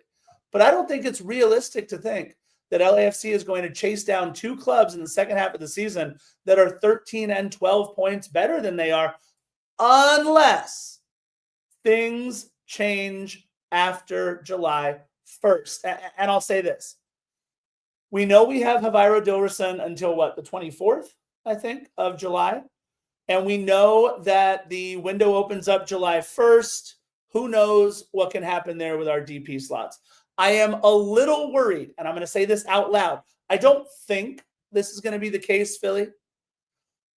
But I don't think it's realistic to think that LAFC is going to chase down 2 clubs in the second half of the season that are 13 and 12 points better than they are, unless things change after July 1st. And I'll say this. We know we have Javier Dilrosun until the 24th, I think, of July. And we know that the window opens up July 1st. Who knows what can happen there with our DP slots. I am a little worried, and I'm going to say this out loud. I don't think this is going to be the case, Philly,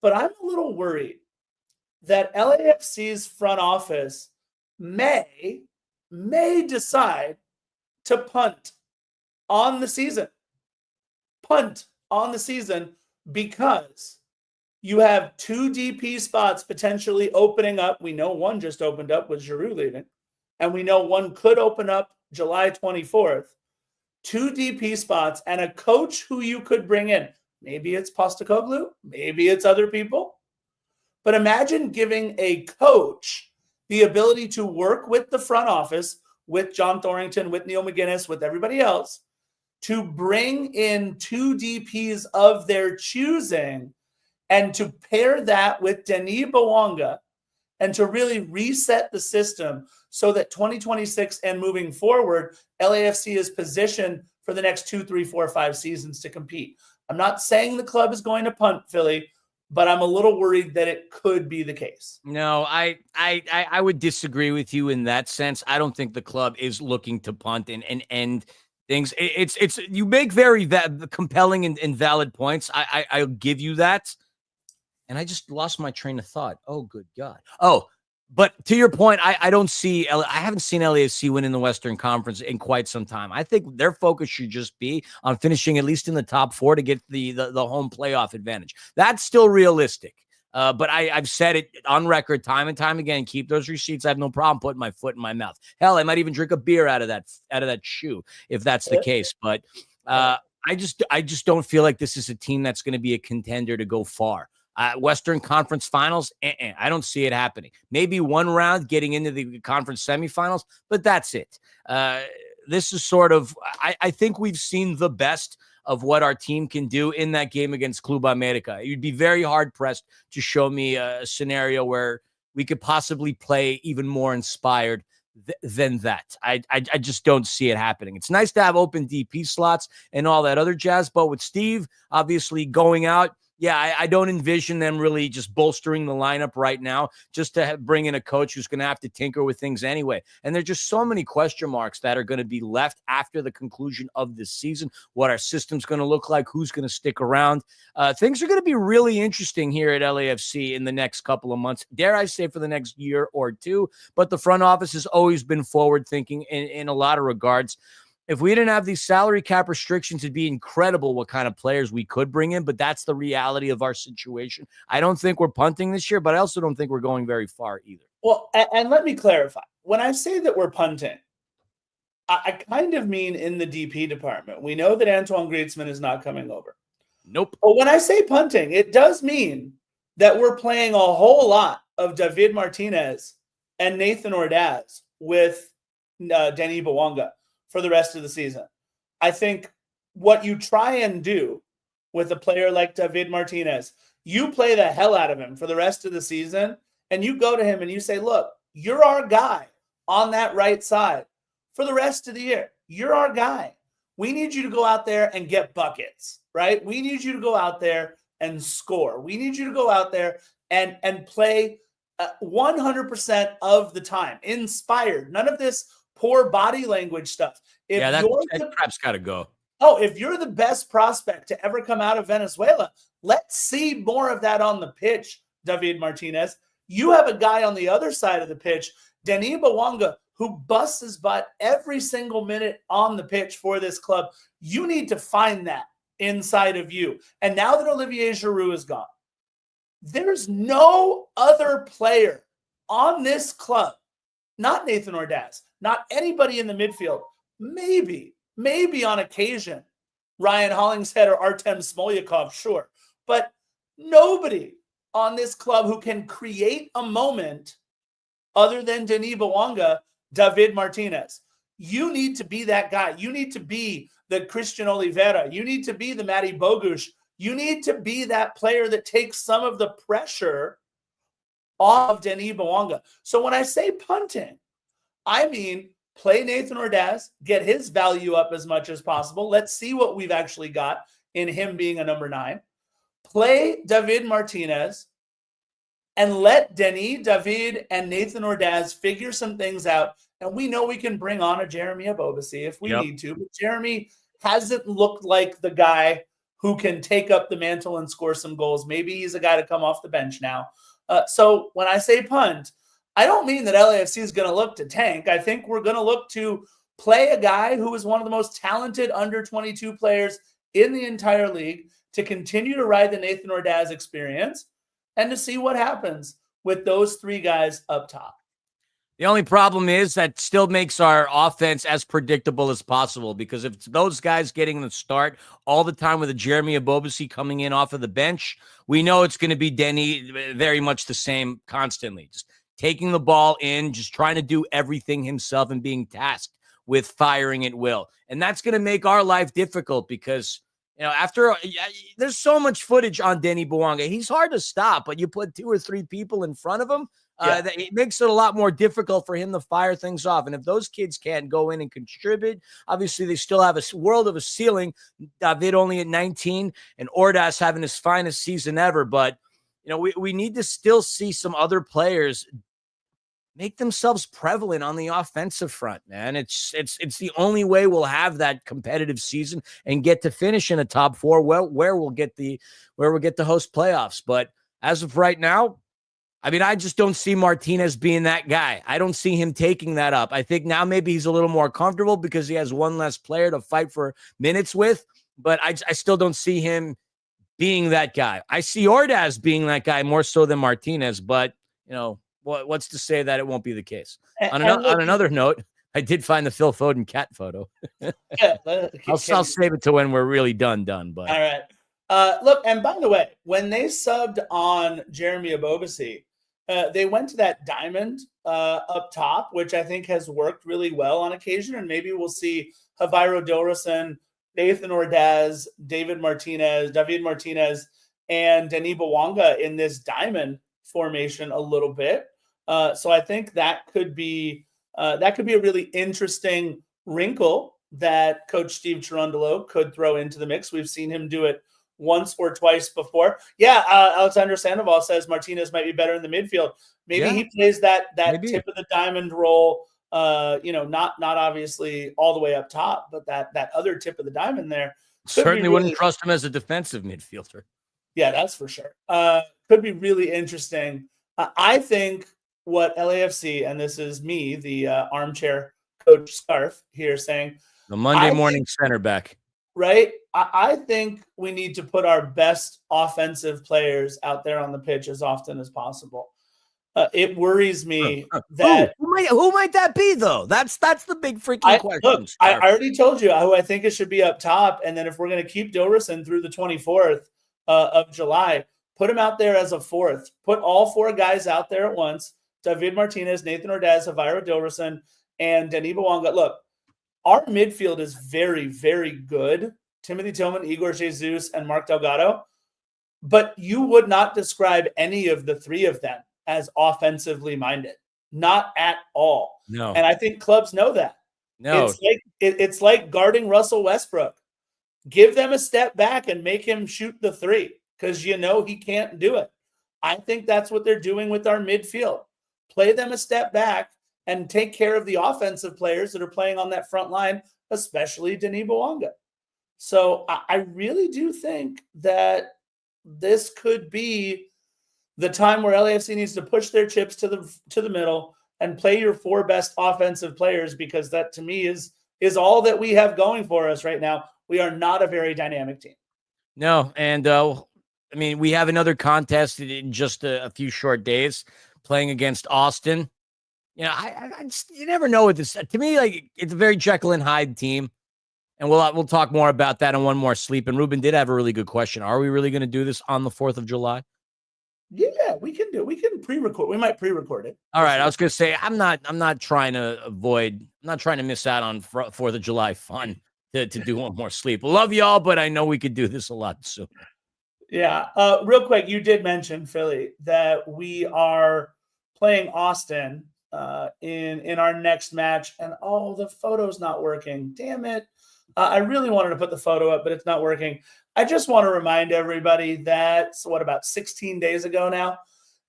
but I'm a little worried that LAFC's front office may decide to punt on the season. Punt on the season because you have 2 DP spots potentially opening up. We know one just opened up with Giroud leaving, and we know one could open up July 24th. 2 DP spots and a coach who you could bring in. Maybe it's Postecoglou, maybe it's other people. But imagine giving a coach the ability to work with the front office, with John Thorrington, with Neil McGuinness, with everybody else, to bring in 2 DPs of their choosing and to pair that with Denis Bouanga and to really reset the system so that 2026 and moving forward, LAFC is positioned for the next 2, 3, 4, 5 seasons to compete. I'm not saying the club is going to punt, Philly, but I'm a little worried that it could be the case. No, I would disagree with you in that sense. I don't think the club is looking to punt and end things. It's you make very compelling and valid points. I'll give you that. And I just lost my train of thought. Oh, good God. Oh, but to your point, I haven't seen LAFC win in the Western Conference in quite some time. I think their focus should just be on finishing at least in the top 4 to get the home playoff advantage. That's still realistic. But I've said it on record time and time again. Keep those receipts. I have no problem putting my foot in my mouth. Hell, I might even drink a beer out of that shoe if that's the case. But I just don't feel like this is a team that's going to be a contender to go far. Western Conference Finals, I don't see it happening. Maybe one round getting into the conference semifinals, but that's it. This is sort of, I think we've seen the best of what our team can do in that game against Club America. You'd be very hard-pressed to show me a scenario where we could possibly play even more inspired than that. I just don't see it happening. It's nice to have open DP slots and all that other jazz, but with Steve obviously going out, yeah, I don't envision them really just bolstering the lineup right now just to bring in a coach who's going to have to tinker with things anyway. And there's just so many question marks that are going to be left after the conclusion of this season, what our system's going to look like, who's going to stick around. Things are going to be really interesting here at LAFC in the next couple of months, dare I say for the next year or 2. But the front office has always been forward thinking in a lot of regards. If we didn't have these salary cap restrictions, it'd be incredible what kind of players we could bring in, but that's the reality of our situation. I don't think we're punting this year, but I also don't think we're going very far either. Well, and let me clarify. When I say that we're punting, I kind of mean in the DP department. We know that Antoine Griezmann is not coming over. Nope. But when I say punting, it does mean that we're playing a whole lot of David Martinez and Nathan Ordaz with Denis Bouanga for the rest of the season. I think what you try and do with a player like David Martinez, you play the hell out of him for the rest of the season, and you go to him and you say, look, you're our guy on that right side for the rest of the year. You're our guy. We need you to go out there and get buckets, right? We need you to go out there and score. We need you to go out there and play 100% of the time, inspired. None of this poor body language stuff. That crap's got to go. If you're the best prospect to ever come out of Venezuela, let's see more of that on the pitch, David Martinez. You have a guy on the other side of the pitch, Denis Bouanga, who busts his butt every single minute on the pitch for this club. You need to find that inside of you. And now that Olivier Giroud is gone, there's no other player on this club, not Nathan Ordaz, not anybody in the midfield, maybe on occasion, Ryan Hollingshead or Artem Smolyakov, sure, but nobody on this club who can create a moment other than Denis Bouanga, David Martinez. You need to be that guy. You need to be the Christian Oliveira. You need to be the Matty Bogusz. You need to be that player that takes some of the pressure off of Denis Bouanga. So when I say punting, I mean play Nathan Ordaz, get his value up as much as possible. Let's see what we've actually got in him being a number 9. Play David Martinez and let Denis, David, and Nathan Ordaz figure some things out. And we know we can bring on a Jeremy Abobasi if we need to. But Jeremy hasn't looked like the guy who can take up the mantle and score some goals. Maybe he's a guy to come off the bench now. So when I say punt, I don't mean that LAFC is going to look to tank. I think we're going to look to play a guy who is one of the most talented under-22 players in the entire league, to continue to ride the Nathan Ordaz experience and to see what happens with those 3 guys up top. The only problem is that still makes our offense as predictable as possible, because if it's those guys getting the start all the time with a Jeremy Abobasi coming in off of the bench, we know it's going to be Denny very much the same constantly. Just taking the ball in, just trying to do everything himself and being tasked with firing at will. And that's going to make our life difficult because, there's so much footage on Denis Bouanga. He's hard to stop, but you put 2 or 3 people in front of him, it makes it a lot more difficult for him to fire things off. And if those kids can't go in and contribute, obviously they still have a world of a ceiling. David only at 19 and Ordaz having his finest season ever. But, we need to still see some other players make themselves prevalent on the offensive front, man. It's the only way we'll have that competitive season and get to finish in a top 4 where we'll get the host playoffs. But as of right now, I just don't see Martinez being that guy. I don't see him taking that up. I think now maybe he's a little more comfortable because he has one less player to fight for minutes with, but I still don't see him being that guy. I see Ordaz being that guy more so than Martinez, but what's to say that it won't be the case? On another note, I did find the Phil Foden cat photo. I'll save it to when we're really done. But all right. Look, and by the way, when they subbed on Jeremy Abobasi, they went to that diamond up top, which I think has worked really well on occasion. And maybe we'll see Javier Dorison, Nathan Ordaz, David Martinez, and Denis Bouanga in this diamond formation a little bit. So I think that could be a really interesting wrinkle that Coach Steve Cherundolo could throw into the mix. We've seen him do it once or twice before. Alexander Sandoval says Martinez might be better in the midfield. Maybe he plays that tip of the diamond role, not obviously all the way up top, but that other tip of the diamond there. Certainly wouldn't trust him as a defensive midfielder. Yeah, that's for sure. Could be really interesting. I think what LAFC, and this is me, the armchair coach Scarf here saying, the Monday morning center back. Right? I think we need to put our best offensive players out there on the pitch as often as possible. It worries me that who might that be though? That's the big freaking question. Look, I already told you who I think it should be up top, and then if we're going to keep Dillerson through the 24th of July, put him out there as a 4th. Put all 4 guys out there at once: David Martinez, Nathan Ordaz, Javier Dillerson, and Denis Bouanga. Look, our midfield is very, very good. Timothy Tillman, Igor Jesus, and Mark Delgado. But you would not describe any of the 3 of them as offensively minded. Not at all. No. And I think clubs know that. No. It's like guarding Russell Westbrook. Give them a step back and make him shoot the three because he can't do it. I think that's what they're doing with our midfield. Play them a step back and take care of the offensive players that are playing on that front line, especially Denis Bouanga. So I really do think that this could be the time where LAFC needs to push their chips to the middle and play your 4 best offensive players, because that to me is all that we have going for us right now. We are not a very dynamic team. No, and we have another contest in just a few short days, playing against Austin. I just, you never know with this. To me, like, it's a very Jekyll and Hyde team, and we'll talk more about that in one more sleep. And Ruben did have a really good question. Are we really going to do this on the 4th of July? Yeah, we can do it. We can pre-record. We might pre-record it. All right. I was going to say, I'm not trying to miss out on 4th of July fun to do one more sleep. Love y'all, but I know we could do this a lot sooner. Yeah. Real quick, you did mention, Philly, that we are playing Austin in our next match, and the photo's not working. Damn it. I really wanted to put the photo up, but it's not working. I just want to remind everybody that, about 16 days ago now,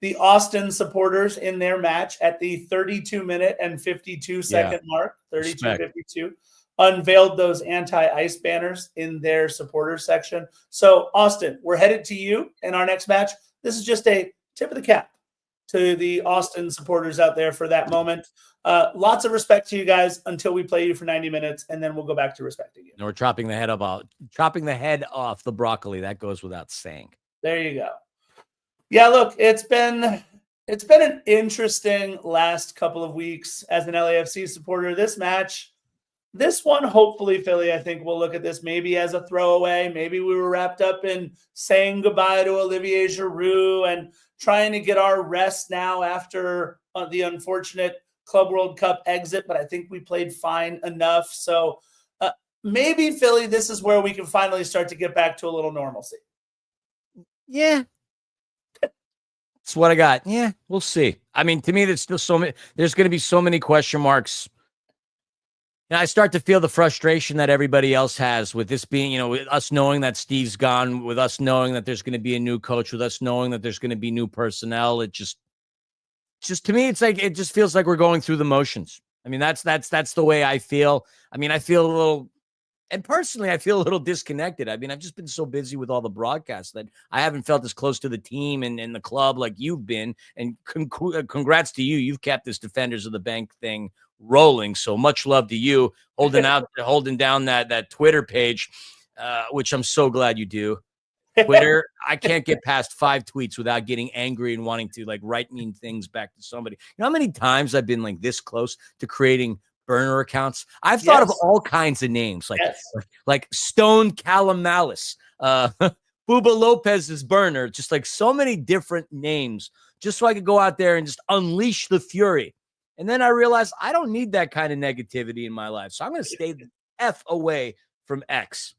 the Austin supporters in their match at the 32-minute and 52-second mark, 32-52, unveiled those anti-ice banners in their supporters section. So, Austin, we're headed to you in our next match. This is just a tip of the cap to the Austin supporters out there for that moment. Lots of respect to you guys until we play you for 90 minutes, and then we'll go back to respecting you. And we're chopping the head off the broccoli. That goes without saying. There you go. Yeah, look, it's been an interesting last couple of weeks as an LAFC supporter. This one, hopefully, Philly, I think we'll look at this maybe as a throwaway. Maybe we were wrapped up in saying goodbye to Olivier Giroud and trying to get our rest now after the unfortunate Club World Cup exit, but I think we played fine enough. So maybe, Philly, this is where we can finally start to get back to a little normalcy. Yeah. That's what I got. Yeah, we'll see. I mean, to me, there's going to be so many question marks. And I start to feel the frustration that everybody else has with this being, with us knowing that Steve's gone, with us knowing that there's going to be a new coach, with us knowing that there's going to be new personnel. It just to me, it's like, it just feels like we're going through the motions. I mean, that's the way I feel. I mean, I feel a little, and personally, I feel a little disconnected. I mean, I've just been so busy with all the broadcasts that I haven't felt as close to the team and the club like you've been. And congrats to you. You've kept this Defenders of the Bank thing rolling. So much love to you, holding down that Twitter page, which I'm so glad you do. Twitter, I can't get past 5 tweets without getting angry and wanting to write mean things back to somebody. You know how many times I've been this close to creating burner accounts? I've thought of all kinds of names, like Stone Calamalis, Buba Lopez's burner, just so many different names, just so I could go out there and just unleash the fury. And then I realized I don't need that kind of negativity in my life. So I'm going to stay the F away from X.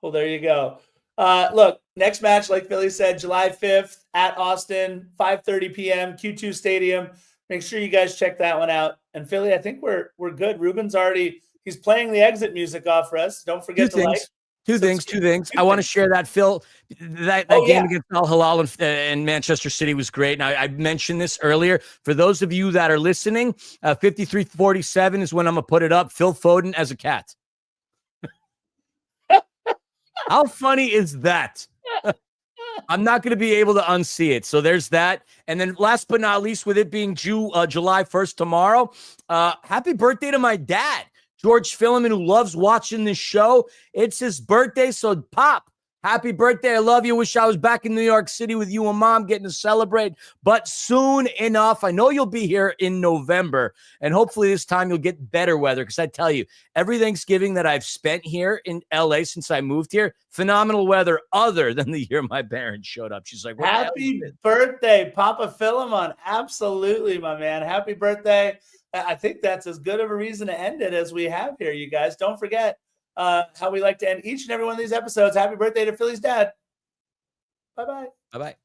Well, there you go. Look, next match, like Philly said, July 5th at Austin, 5:30 p.m., Q2 Stadium. Make sure you guys check that one out. And Philly, I think we're good. Ruben's he's playing the exit music off for us. Don't forget to like. Two things. I want to share that, Phil. That game against Al Hilal in Manchester City was great. Now, I mentioned this earlier. For those of you that are listening, 53-47 is when I'm going to put it up. Phil Foden as a cat. How funny is that? I'm not going to be able to unsee it. So there's that. And then last but not least, with it being July 1st tomorrow, happy birthday to my dad, George Filliman, who loves watching this show. It's his birthday, so Pop, happy birthday. I love you. Wish I was back in New York City with you and Mom getting to celebrate. But soon enough, I know you'll be here in November, and hopefully this time you'll get better weather, because I tell you, every Thanksgiving that I've spent here in LA since I moved here, phenomenal weather other than the year my parents showed up. She's like, happy birthday, Papa Philemon. Absolutely, my man. Happy birthday. I think that's as good of a reason to end it as we have here, you guys. Don't forget how we like to end each and every one of these episodes. Happy birthday to Philly's dad. Bye-bye. Bye-bye.